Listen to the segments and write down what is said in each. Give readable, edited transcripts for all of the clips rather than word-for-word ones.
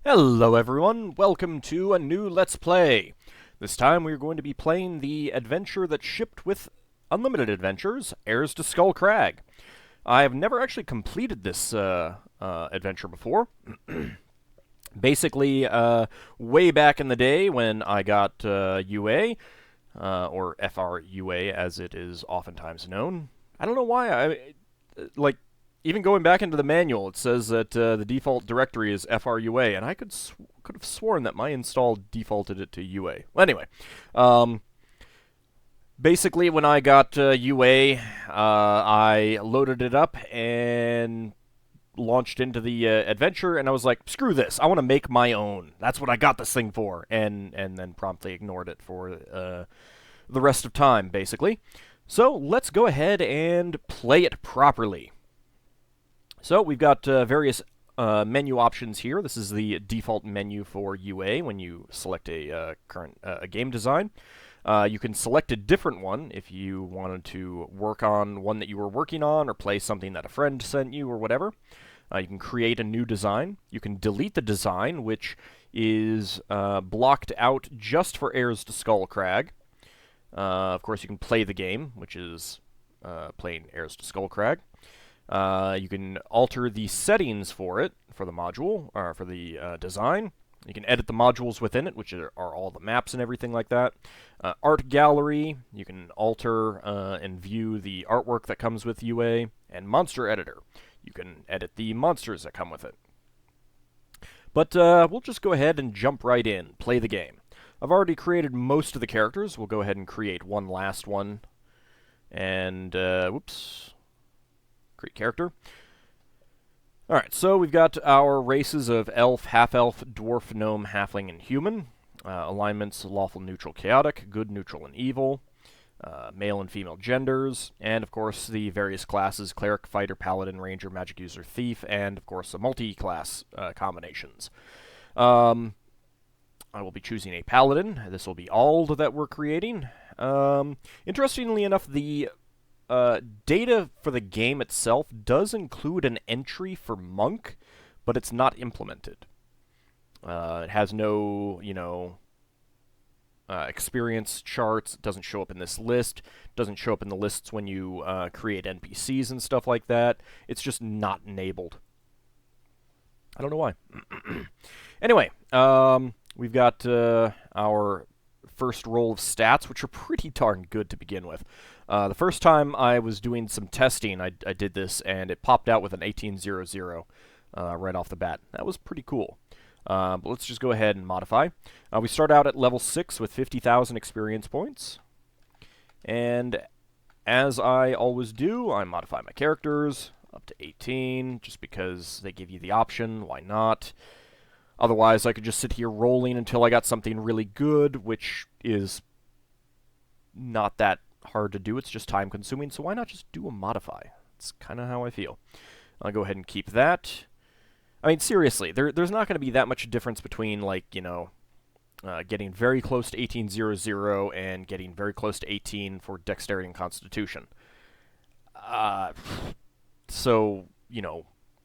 Hello everyone, welcome to a new Let's Play. This time we're going to be playing the adventure that shipped with Unlimited Adventures, Heirs to Skull Crag. I have never actually completed this adventure before. Basically, way back in the day when I got UA, or FRUA as it is oftentimes known. I don't know why, like, even going back into the manual, it says that the default directory is FRUA, and I could have sworn that my install defaulted it to UA. Well, anyway, basically when I got UA, I loaded it up and launched into the adventure, and I was like, screw this, I want to make my own. That's what I got this thing for, and then promptly ignored it for the rest of time, basically. So let's go ahead and play it properly. So we've got various menu options here. This is the default menu for UA when you select a current game design. You can select a different one if you wanted to work on one that you were working on or play something that a friend sent you or whatever. You can create a new design. You can delete the design, which is blocked out just for Heirs to Skull Crag. Of course, you can play the game, which is playing Heirs to Skull Crag. You can alter the settings for it, for the module, or for the design. You can edit the modules within it, which are all the maps and everything like that. Art gallery, you can alter and view the artwork that comes with UA. And monster editor, you can edit the monsters that come with it. But we'll just go ahead and jump right in, play the game. I've already created most of the characters. We'll go ahead and create one last one. And, whoops. Create character. Alright, so we've got our races of elf, half-elf, dwarf, gnome, halfling, and human. Alignments, lawful, neutral, chaotic, good, neutral, and evil. Male and female genders. And, of course, the various classes, cleric, fighter, paladin, ranger, magic user, thief, and, of course, the multi-class combinations. I will be choosing a paladin. This will be Auld that we're creating. Interestingly enough, the data for the game itself does include an entry for monk, but it's not implemented. It has no, experience charts. It doesn't show up in this list. It doesn't show up in the lists when you create NPCs and stuff like that. It's just not enabled. I don't know why. Anyway, we've got our first roll of stats, which are pretty darn good to begin with. The first time I was doing some testing, I did this, and it popped out with an 1800 right off the bat. That was pretty cool. But let's just go ahead and modify. We start out at level 6 with 50,000 experience points. And as I always do, I modify my characters up to 18, just because they give you the option. Why not? Otherwise, I could just sit here rolling until I got something really good, which is not that hard to do. It's just time-consuming, so why not just do a modify? That's kind of how I feel. I'll go ahead and keep that. I mean, seriously, there's not going to be that much difference between, like, getting very close to 1800 and getting very close to 18 for dexterity and constitution. So,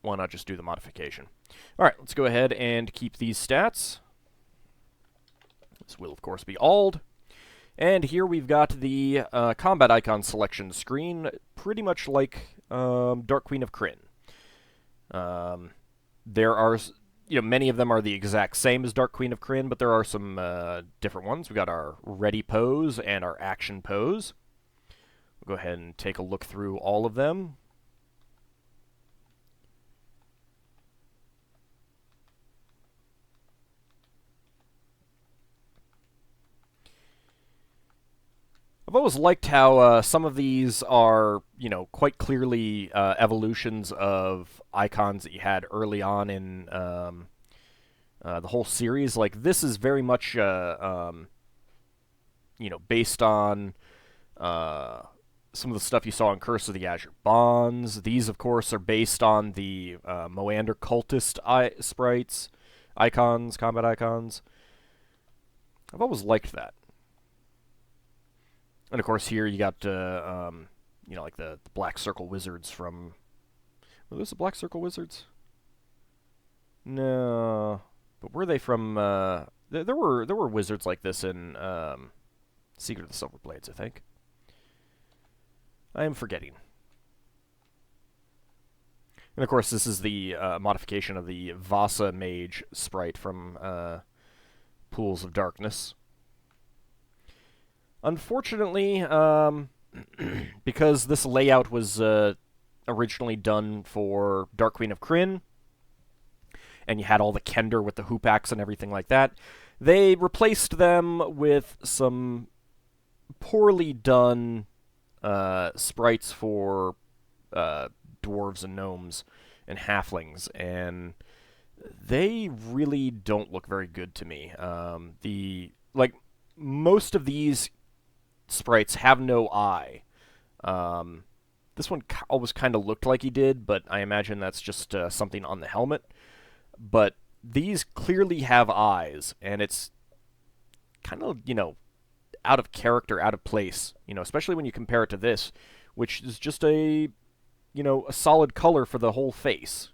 why not just do the modification? Alright, let's go ahead and keep these stats. This will, of course, be Auld. And here we've got the combat icon selection screen, pretty much like Dark Queen of Krynn. There are, many of them are the exact same as Dark Queen of Krynn, but there are some different ones. We've got our ready pose and our action pose. We'll go ahead and take a look through all of them. I've always liked how some of these are, quite clearly evolutions of icons that you had early on in the whole series. Like, this is very much, based on some of the stuff you saw in Curse of the Azure Bonds. These, of course, are based on the Moander Cultist sprites, icons, combat icons. I've always liked that. And of course, here you got, like the Black Circle Wizards from. Were those the Black Circle Wizards? No. But were they from? There were wizards like this in Secret of the Silver Blades, I think. I am forgetting. And of course, this is the modification of the Vasa Mage sprite from Pools of Darkness. Unfortunately, because this layout was originally done for Dark Queen of Krynn, and you had all the Kender with the hoop axe and everything like that, they replaced them with some poorly done sprites for dwarves and gnomes and halflings, and they really don't look very good to me. Most of these sprites have no eye. This one always kind of looked like he did, but I imagine that's just something on the helmet. But these clearly have eyes, and it's kind of, out of character, out of place, especially when you compare it to this, which is just a solid color for the whole face.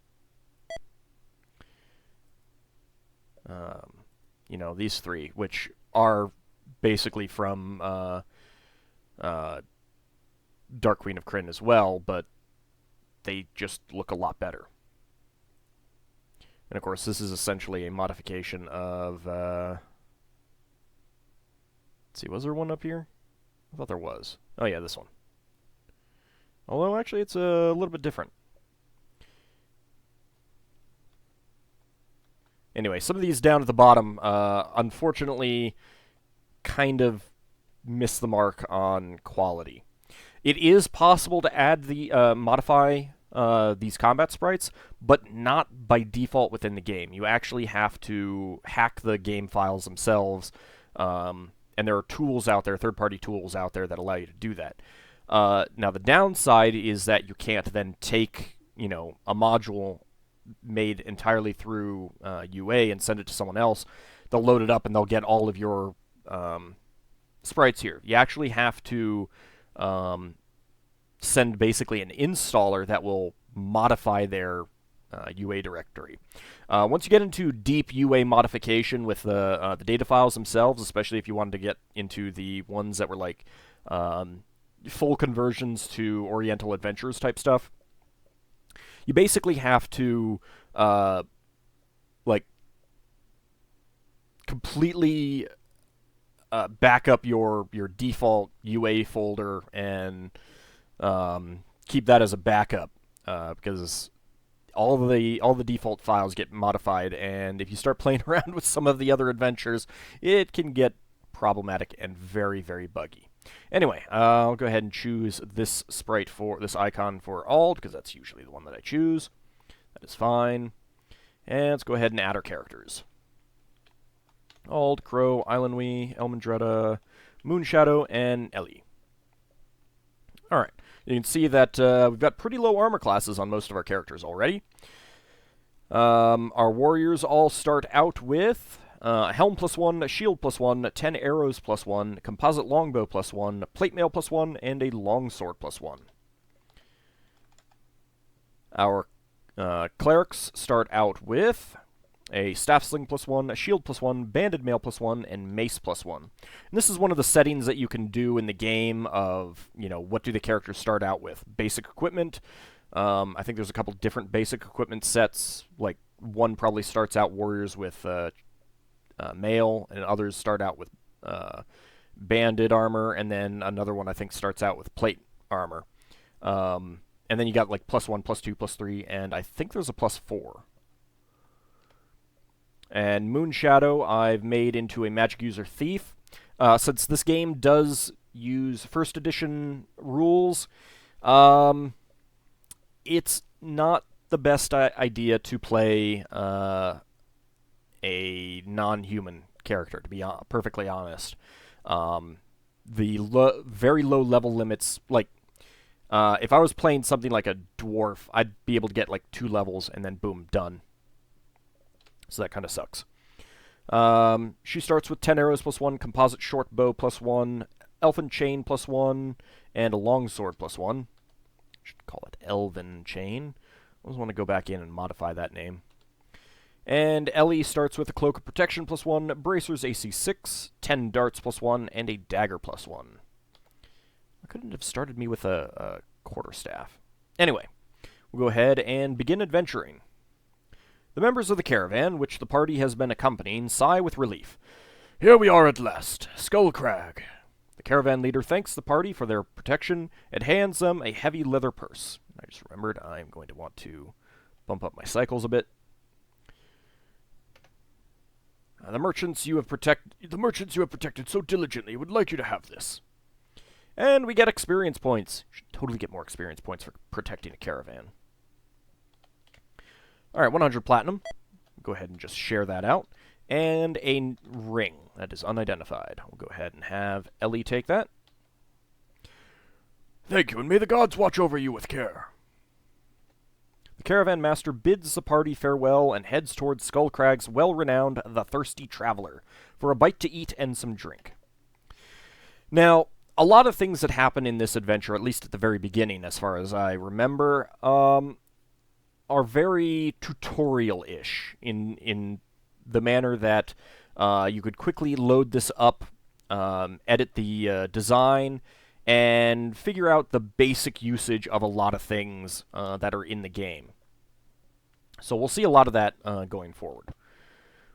These three, which are basically from Dark Queen of Krynn as well, but they just look a lot better. And of course, this is essentially a modification of... let's see, was there one up here? I thought there was. Oh yeah, this one. Although, actually, it's a little bit different. Anyway, some of these down at the bottom, unfortunately, kind of miss the mark on quality. It is possible to add the modify these combat sprites, but not by default within the game. You actually have to hack the game files themselves, and there are tools out there, third-party tools out there that allow you to do that. Now, the downside is that you can't then take, a module made entirely through UA and send it to someone else. They'll load it up and they'll get all of your sprites here. You actually have to send basically an installer that will modify their UA directory. Once you get into deep UA modification with the data files themselves, especially if you wanted to get into the ones that were like full conversions to Oriental Adventures type stuff, you basically have to completely back up your default UA folder and keep that as a backup, because all the default files get modified, and if you start playing around with some of the other adventures, it can get problematic and very, very buggy. Anyway, I'll go ahead and choose this sprite for this icon for Auld, because that's usually the one that I choose. That is fine. And let's go ahead and add our characters. Auld, Crow, Islandwee, Elmandretta, Moonshadow, and Ellie. Alright, you can see that we've got pretty low armor classes on most of our characters already. Our warriors all start out with helm +1, shield +1, 10 arrows +1, composite longbow +1, plate mail +1, and a longsword +1. Our clerics start out with a staff sling +1, a shield +1, banded mail +1, and mace +1. And this is one of the settings that you can do in the game of, what do the characters start out with? Basic equipment. I think there's a couple different basic equipment sets. Like, one probably starts out warriors with mail, and others start out with banded armor, and then another one I think starts out with plate armor. And then you got like +1, +2, +3, and I think there's a +4. And Moonshadow I've made into a magic user thief. Since this game does use first edition rules, it's not the best idea to play a non-human character, to be perfectly honest. The very low level limits, like, if I was playing something like a dwarf, I'd be able to get like 2 levels and then boom, done. So that kind of sucks. She starts with 10 arrows +1, composite short bow +1, elfin chain +1, and a longsword +1. Should call it elven chain. I always want to go back in and modify that name. And Ellie starts with a Cloak of Protection +1, Bracers AC 6, 10 Darts +1, and a Dagger +1. I couldn't have started me with a Quarterstaff. Anyway, we'll go ahead and begin adventuring. The members of the caravan, which the party has been accompanying, sigh with relief. Here we are at last, Skull Crag. The caravan leader thanks the party for their protection and hands them a heavy leather purse. I just remembered I'm going to want to bump up my cycles a bit. The merchants you have protected so diligently would like you to have this. And we get experience points. Should totally get more experience points for protecting a caravan. Alright, 100 platinum. Go ahead and just share that out. And a ring that is unidentified. We'll go ahead and have Ellie take that. Thank you, and may the gods watch over you with care. The caravan master bids the party farewell and heads towards Skull Crag's well-renowned The Thirsty Traveler for a bite to eat and some drink. Now, a lot of things that happen in this adventure, at least at the very beginning, as far as I remember, are very tutorial-ish in the manner that you could quickly load this up, edit the design, and figure out the basic usage of a lot of things that are in the game. So we'll see a lot of that going forward.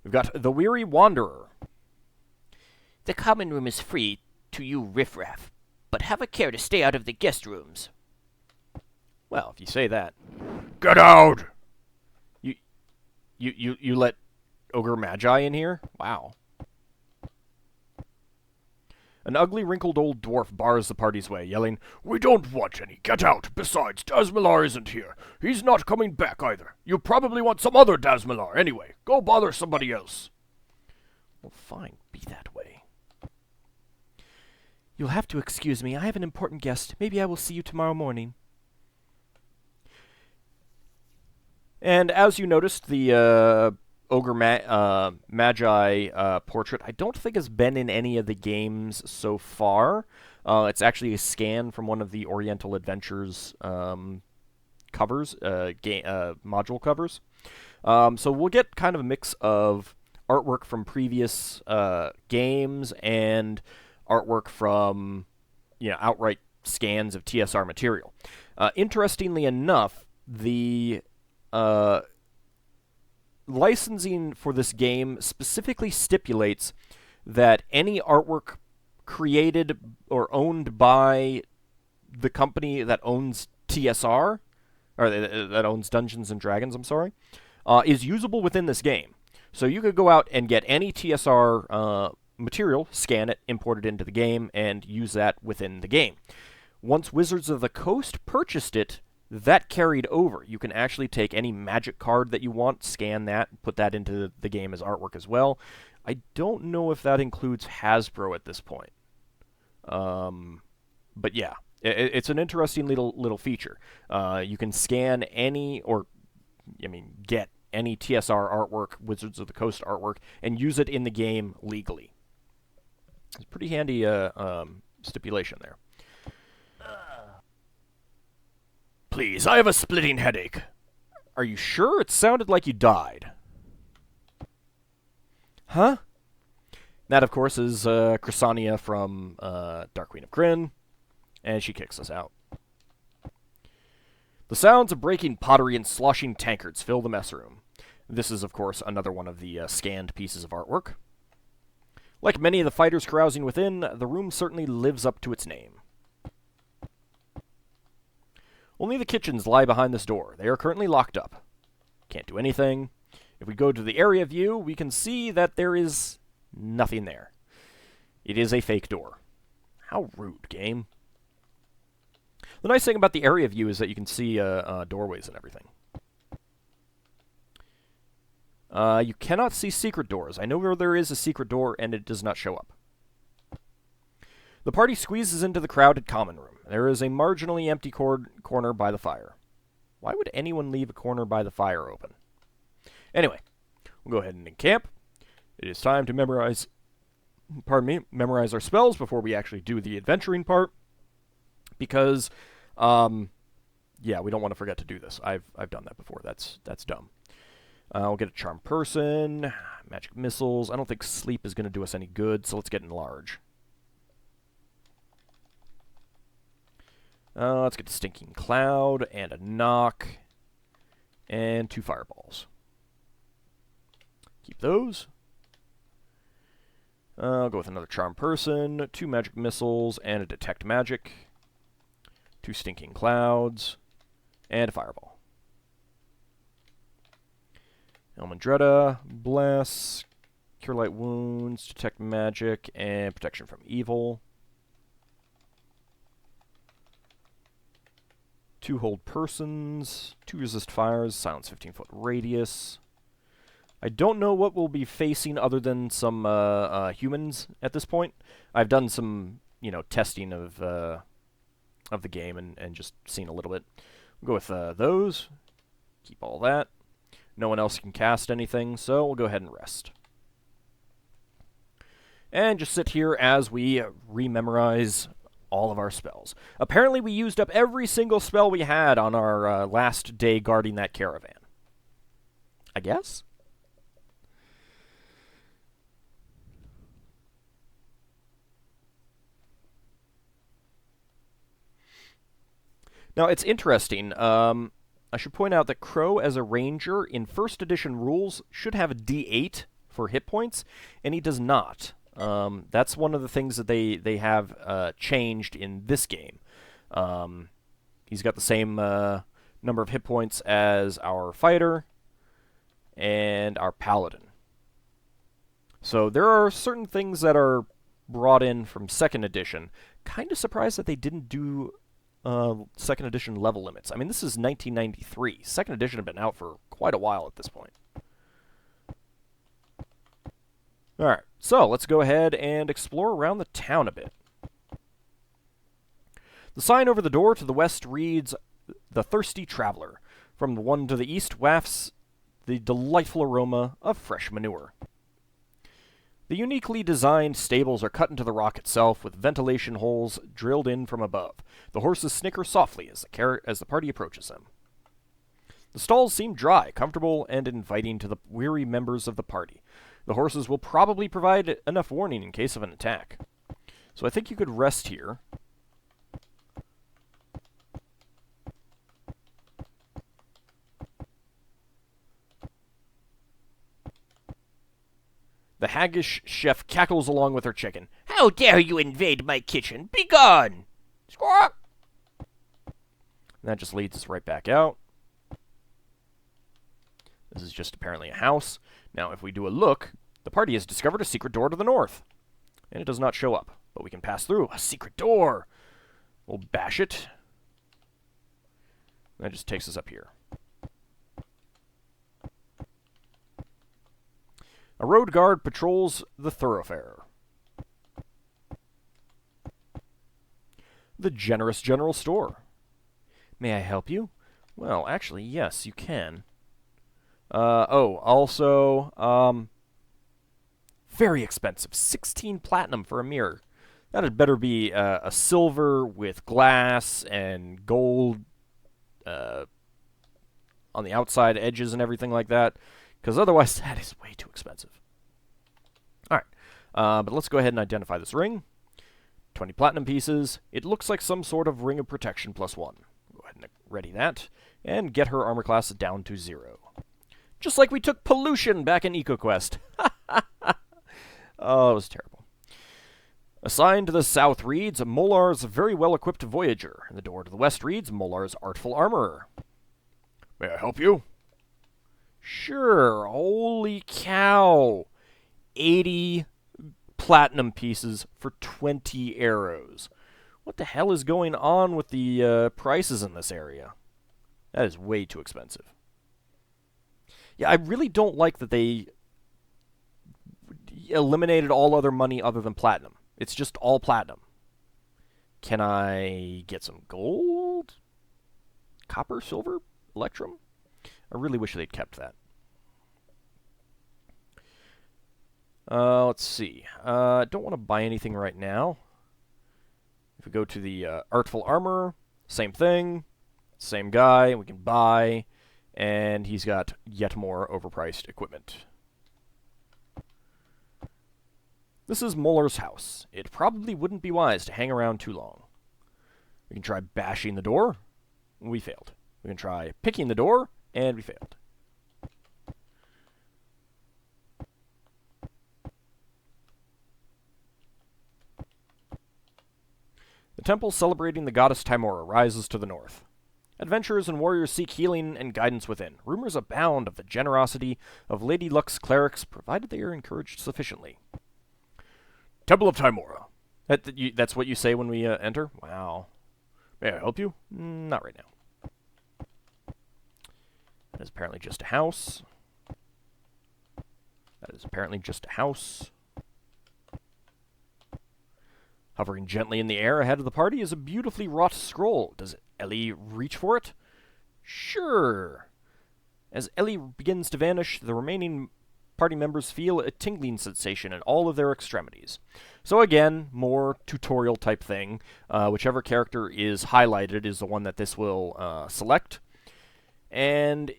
We've got the Weary Wanderer. The common room is free to you riffraff, but have a care to stay out of the guest rooms. Well, if you say that. Get out! You let Ogre Magi in here? Wow. An ugly, wrinkled old dwarf bars the party's way, yelling, We don't want any. Get out. Besides, Dasmalar isn't here. He's not coming back either. You probably want some other Dasmalar. Anyway, go bother somebody else. Well, fine. Be that way. You'll have to excuse me. I have an important guest. Maybe I will see you tomorrow morning. And as you noticed, the Ogre Magi portrait, I don't think has been in any of the games so far. It's actually a scan from one of the Oriental Adventures covers, module covers. So we'll get kind of a mix of artwork from previous games and artwork from, outright scans of TSR material. Interestingly enough, the licensing for this game specifically stipulates that any artwork created or owned by the company that owns TSR, or that owns Dungeons and Dragons, I'm sorry, is usable within this game. So you could go out and get any TSR material, scan it, import it into the game, and use that within the game. Once Wizards of the Coast purchased it, that carried over. You can actually take any magic card that you want, scan that, put that into the game as artwork as well. I don't know if that includes Hasbro at this point. But yeah, it's an interesting little feature. You can scan any, get any TSR artwork, Wizards of the Coast artwork, and use it in the game legally. It's a pretty handy stipulation there. Please, I have a splitting headache. Are you sure? It sounded like you died. Huh? That, of course, is Chrysania from Dark Queen of Krynn, and she kicks us out. The sounds of breaking pottery and sloshing tankards fill the mess room. This is, of course, another one of the scanned pieces of artwork. Like many of the fighters carousing within, the room certainly lives up to its name. Only the kitchens lie behind this door. They are currently locked up. Can't do anything. If we go to the area view, we can see that there is nothing there. It is a fake door. How rude, game. The nice thing about the area view is that you can see doorways and everything. You cannot see secret doors. I know where there is a secret door, and it does not show up. The party squeezes into the crowded common room. There is a marginally empty corner by the fire. Why would anyone leave a corner by the fire open? Anyway, we'll go ahead and encamp. It is time to memorize our spells before we actually do the adventuring part. Because, we don't want to forget to do this. I've done that before. That's dumb. We'll get a Charm Person, Magic Missiles. I don't think Sleep is going to do us any good, so let's get Enlarge. Let's get a Stinking Cloud, and a Knock, and 2 Fireballs. Keep those. I'll go with another Charm Person, 2 Magic Missiles, and a Detect Magic, 2 Stinking Clouds, and a Fireball. Elmandretta, Bless, Cure Light Wounds, Detect Magic, and Protection from Evil. 2 Hold Persons, 2 Resist Fires, Silence 15-foot Radius. I don't know what we'll be facing other than some humans at this point. I've done some, testing of the game and just seen a little bit. We'll go with those. Keep all that. No one else can cast anything, so we'll go ahead and rest. And just sit here as we rememorize all of our spells. Apparently we used up every single spell we had on our last day guarding that caravan. I guess? Now, it's interesting. I should point out that Crow, as a ranger, in first edition rules, should have a D8 for hit points, and he does not. That's one of the things that they have changed in this game. He's got the same number of hit points as our fighter and our paladin. So there are certain things that are brought in from second edition. Kind of surprised that they didn't do second edition level limits. I mean, this is 1993. Second edition had been out for quite a while at this point. Alright, so let's go ahead and explore around the town a bit. The sign over the door to the west reads, "The Thirsty Traveler." From the one to the east wafts the delightful aroma of fresh manure. The uniquely designed stables are cut into the rock itself, with ventilation holes drilled in from above. The horses snicker softly as the party approaches them. The stalls seem dry, comfortable, and inviting to the weary members of the party. The horses will probably provide enough warning in case of an attack. So I think you could rest here. The haggish chef cackles along with her chicken. How dare you invade my kitchen? Begone! Squawk! And that just leads us right back out. This is just apparently a house. Now, if we do a look, the party has discovered a secret door to the north. And it does not show up, but we can pass through. A secret door! We'll bash it. And that just takes us up here. A road guard patrols the thoroughfare. The generous general store. May I help you? Well, actually, yes, you can. Also, very expensive. 16 platinum for a mirror. That had better be a silver with glass and gold on the outside edges and everything like that. Because otherwise, that is way too expensive. Alright, but let's go ahead and identify this ring. 20 platinum pieces. It looks like some sort of ring of protection +1. Go ahead and ready that. And get her armor class down to 0. Just like we took pollution back in EcoQuest. Oh, it was terrible. A sign to the south reads, Molar's very well-equipped voyager. And the door to the west reads, Molar's artful armorer. May I help you? Sure. Holy cow. 80 platinum pieces for 20 arrows. What the hell is going on with the prices in this area? That is way too expensive. Yeah, I really don't like that they eliminated all other money other than platinum. It's just all platinum. Can I get some gold? Copper, silver, electrum? I really wish they'd kept that. Let's see. I don't want to buy anything right now. If we go to the Artful Armor, same thing. Same guy. We can buy. And he's got yet more overpriced equipment. This is Malors House. It probably wouldn't be wise to hang around too long. We can try bashing the door. We failed. We can try picking the door, and we failed. The temple celebrating the goddess Timora rises to the north. Adventurers and warriors seek healing and guidance within. Rumors abound of the generosity of Lady Luck's clerics, provided they are encouraged sufficiently. Temple of Timora. That's what you say when we enter? Wow. May I help you? Not right now. That is apparently just a house. That is apparently just a house. Hovering gently in the air ahead of the party is a beautifully wrought scroll. Does Ellie reach for it? Sure. As Ellie begins to vanish, the remaining party members feel a tingling sensation in all of their extremities. So again, more tutorial type thing. Whichever character is highlighted is the one that this will select. And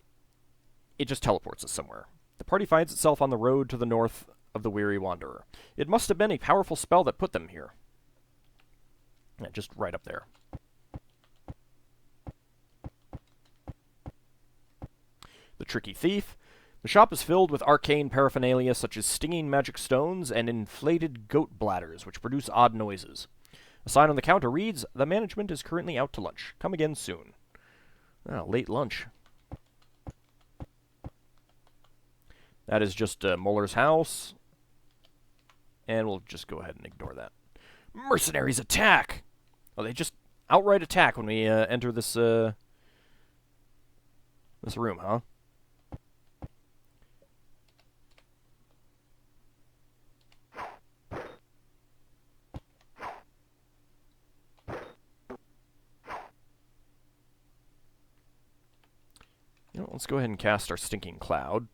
it just teleports us somewhere. The party finds itself on the road to the north of the Weary Wanderer. It must have been a powerful spell that put them here. Yeah, just right up there. The Tricky Thief. The shop is filled with arcane paraphernalia such as stinging magic stones and inflated goat bladders, which produce odd noises. A sign on the counter reads, "The management is currently out to lunch. Come again soon." Oh, late lunch. That is just Malors House. And we'll just go ahead and ignore that. Mercenaries Attack! Oh, they just outright attack when we enter this this room, huh? You know, let's go ahead and cast our Stinking Cloud.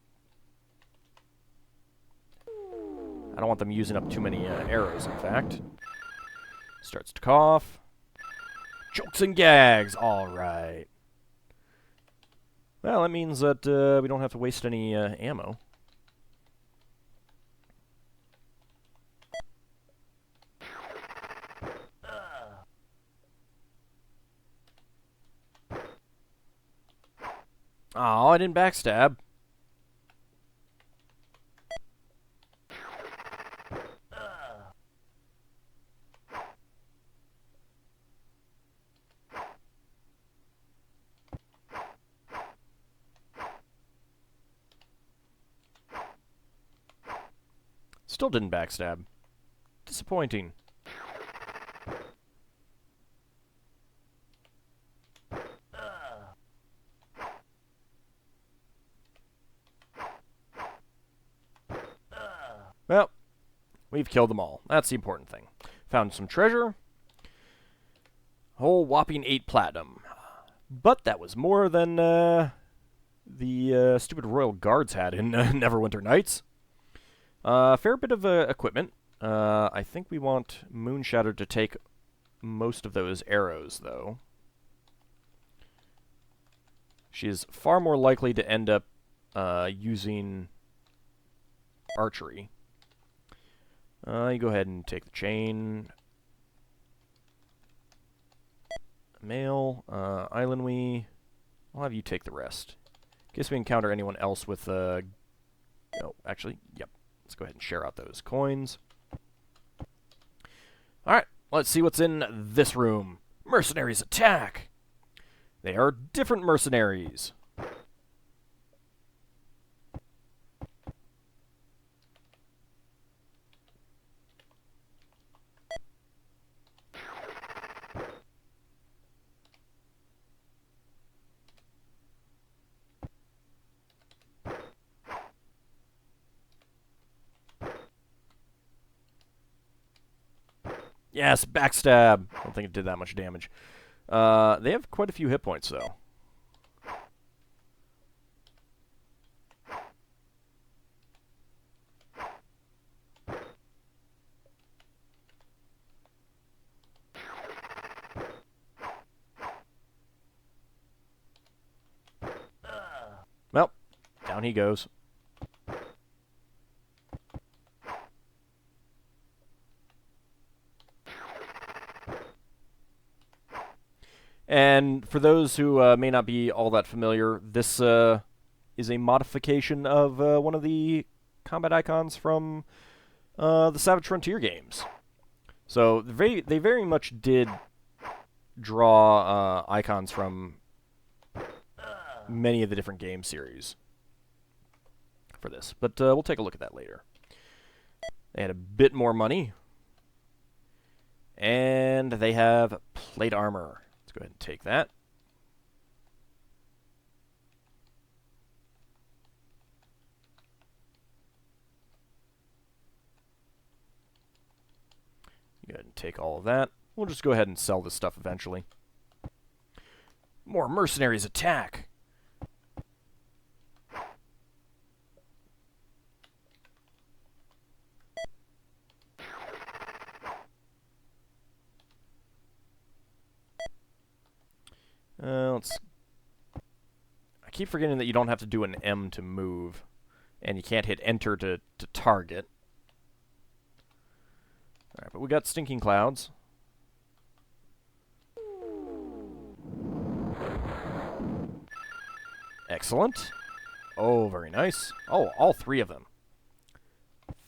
I don't want them using up too many arrows, in fact. Starts to cough. Jokes and gags! Alright. Well, that means that we don't have to waste any ammo. Oh, I didn't backstab. Still didn't backstab. Disappointing. Well, we've killed them all. That's the important thing. Found some treasure. Whole whopping 8 platinum. But that was more than the stupid Royal Guards had in Neverwinter Nights. Fair bit of equipment. I think we want Moonshadow to take most of those arrows, though. She is far more likely to end up using archery. You go ahead and take the chain. Mail, Islandwe. I'll have you take the rest. In case we encounter anyone else with, no, actually, yep. Let's go ahead and share out those coins. Alright, let's see what's in this room. Mercenaries Attack! They are different mercenaries. Yes, backstab. I don't think it did that much damage. They have quite a few hit points, though. Down he goes. And for those who may not be all that familiar, this is a modification of one of the combat icons from the Savage Frontier games. So they very much did draw icons from many of the different game series for this. But we'll take a look at that later. They had a bit more money. And they have plate armor. Let's go ahead and take that. Go ahead and take all of that. We'll just go ahead and sell this stuff eventually. More Mercenaries Attack. I keep forgetting that you don't have to do an M to move, and you can't hit enter to target. Alright, but we got Stinking Clouds. Excellent. Oh, very nice. Oh, all three of them.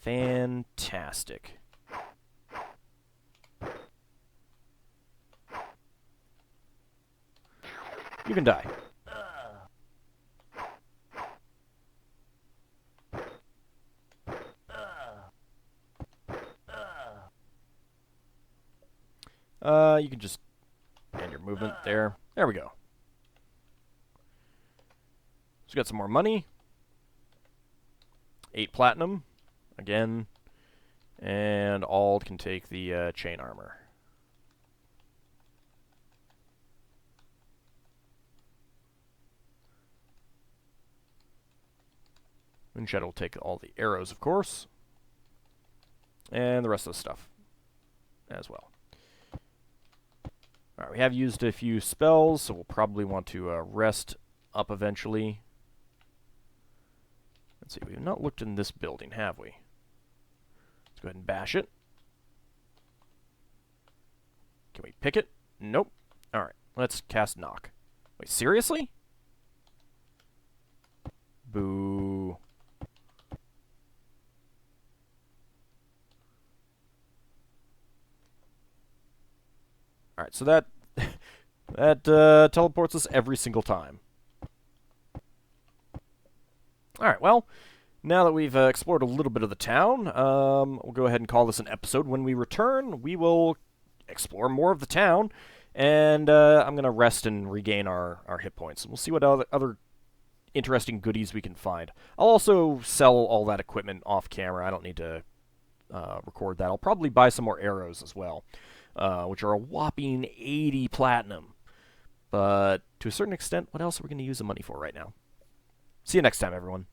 Fantastic. You can die. You can just end your movement there. There we go. So we got some more money. 8 platinum. Again. And Ald can take the chain armor. Moonshadow will take all the arrows, of course. And the rest of the stuff as well. Alright, we have used a few spells, so we'll probably want to rest up eventually. Let's see, we've not looked in this building, have we? Let's go ahead and bash it. Can we pick it? Nope. Alright, let's cast Knock. Wait, seriously? Boo. Alright, so that teleports us every single time. Alright, well, now that we've explored a little bit of the town, we'll go ahead and call this an episode. When we return, we will explore more of the town, and I'm going to rest and regain our hit points. And we'll see what other interesting goodies we can find. I'll also sell all that equipment off camera. I don't need to record that. I'll probably buy some more arrows as well. Which are a whopping 80 platinum. But to a certain extent, what else are we going to use the money for right now? See you next time, everyone.